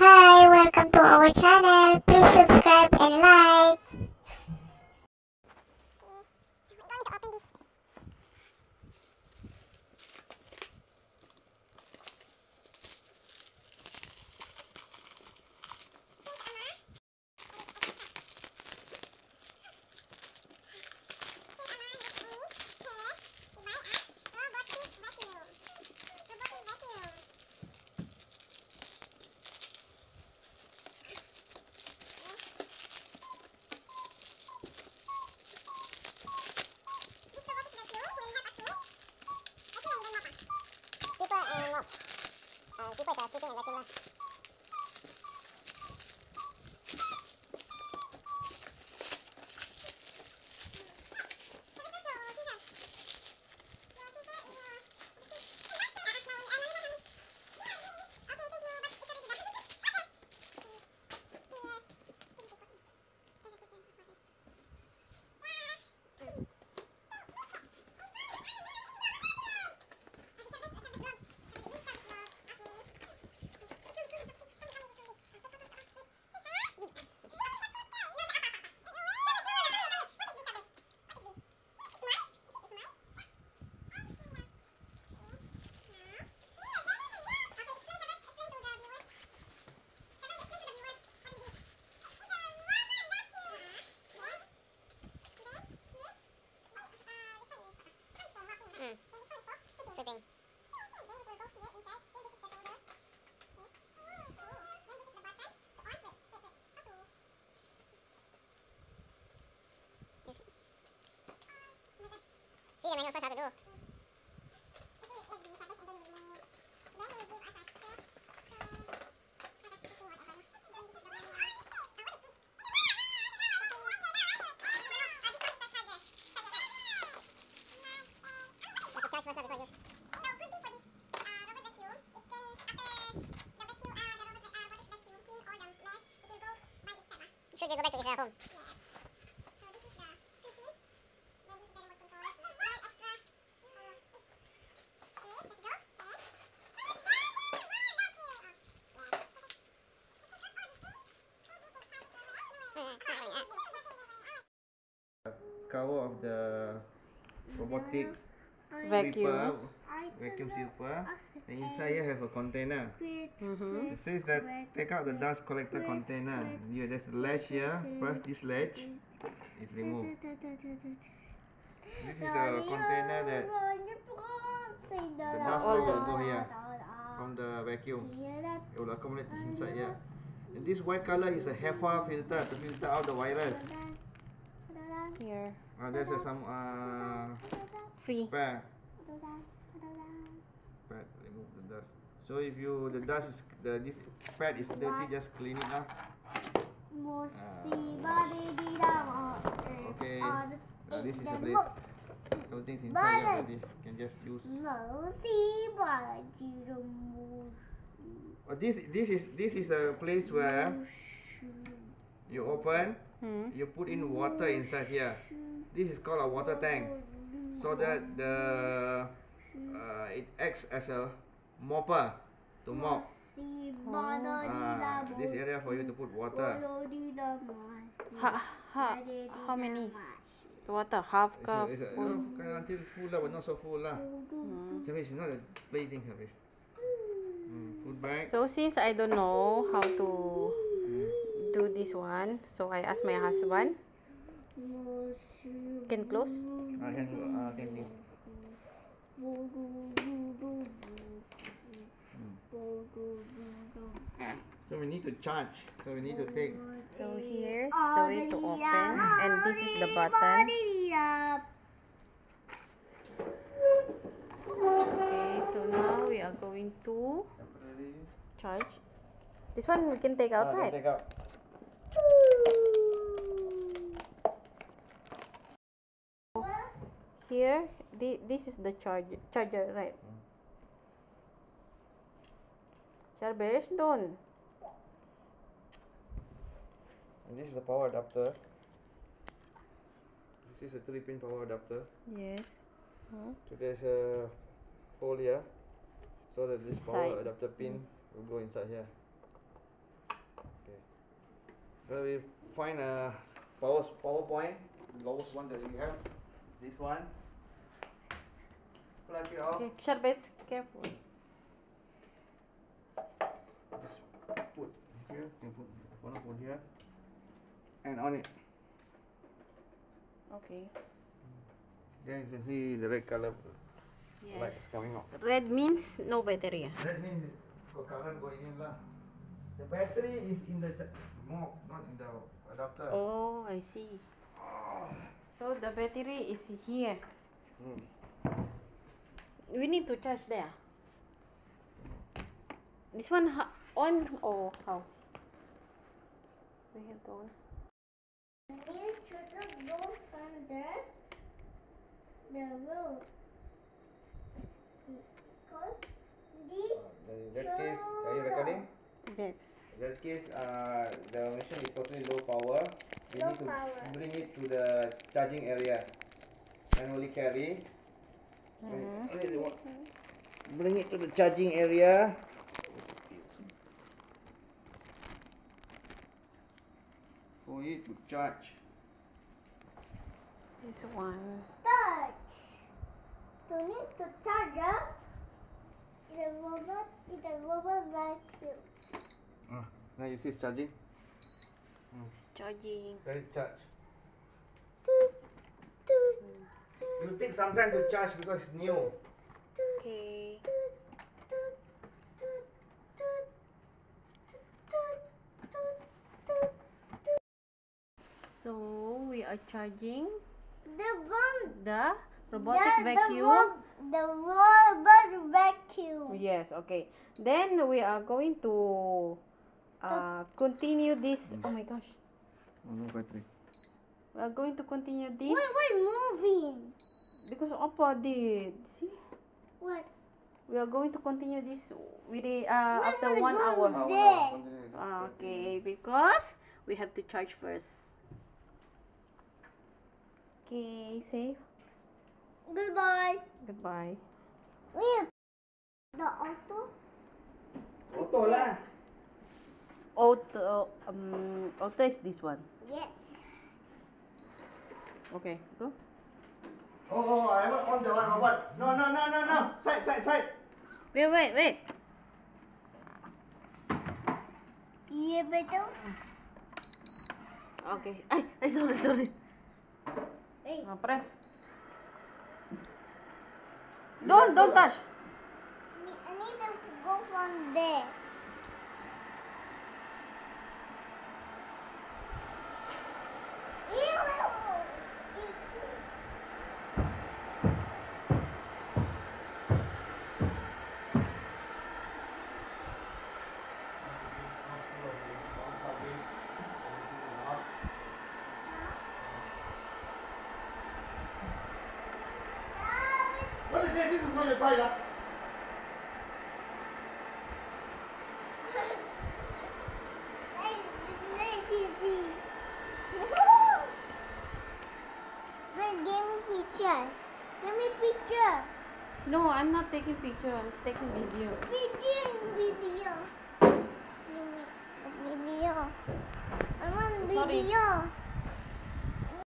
Hi, welcome to our channel. Please subscribe and like. Super is sweeping and vacuum. Sweeping. See the manual first how to do. Should we go back to his home? Cover of the robotic Vacuum. vacuum sweeper, and inside here have a container. It says that take out the dust collector container. Here, there's a latch here. First, this latch is removed. This is the container that the dust will go here from the vacuum. It will accumulate inside here. And this white color is a HEPA filter to filter out the virus. Here. There's some Free. spare. Pad, remove the dust. So if you the dust is this pad is dirty, just clean it lah. Okay. This is the place. Everything's inside here already. You can just use. This is a place where you open. You put in water inside here. This is called a water tank, so that the it acts as a mopper to mop. This area for you to put water. How many? The water, half cup. Until full lah, but not so full lah. It's not a play thing, Put back. So since I don't know how to do this one, so I asked my husband. Can close? Can close. So we need to charge. So we need to take. So here is the way to open, and this is the button. Okay, so now we are going to charge. This one we can take out, right? Take out. Here, this is the charger, right? Charger doon. And this is the power adapter. This is a 3-pin power adapter. Yes. So there's a hole here, so that this power adapter pin will go inside here. So we find a power point, lowest one that we have. This one. Plug it off. Okay, Sharbes, careful. Just put here. You put one put here. And on it. Okay. Then you can see the red color light is Yes. coming out. Red means no battery. That means the current going in lah. The battery is in the mock, not in the adapter. Oh, I see. So the battery is here. Hmm. We need to charge there. This one on or how? We have to on. These children go under the road. It's called the In that case, are you recording? Yes. In that case, the machine is totally low power. We Low need to power. bring it to the charging area. Manually carry. Bring it to the charging area. For it to charge. This one. touch. To need to charge up, it's a robot vacuum. Now you see it's charging. It's charging. Let it charge. Toot, toot, It will take some time to charge because it's new. Okay. toot, toot, toot, toot, toot, toot, toot. So we are charging The bomb. the robotic vacuum. The robot vacuum. Yes, okay. Then we are going to continue this. Oh my gosh. Oh, no battery. We are going to continue this Why moving? because Oppa did. See? What? We are going to continue this with the, after wanna 1 go hour. there. Continue this Okay, because we have to charge first. Okay, safe. Goodbye. Goodbye. Wait. The auto? Auto lah. Auto is this one. Yes. Okay, go. Oh, I haven't on the one robot. No. Side. Wait. Yeah, betul. Okay. Ay, sorry. Wait. Press. Don't touch. I need them to go from there. What is that? This is not your toilet. Give me picture. No, I'm not taking picture. I'm taking video. Video. Give me a video. I want Sorry. video.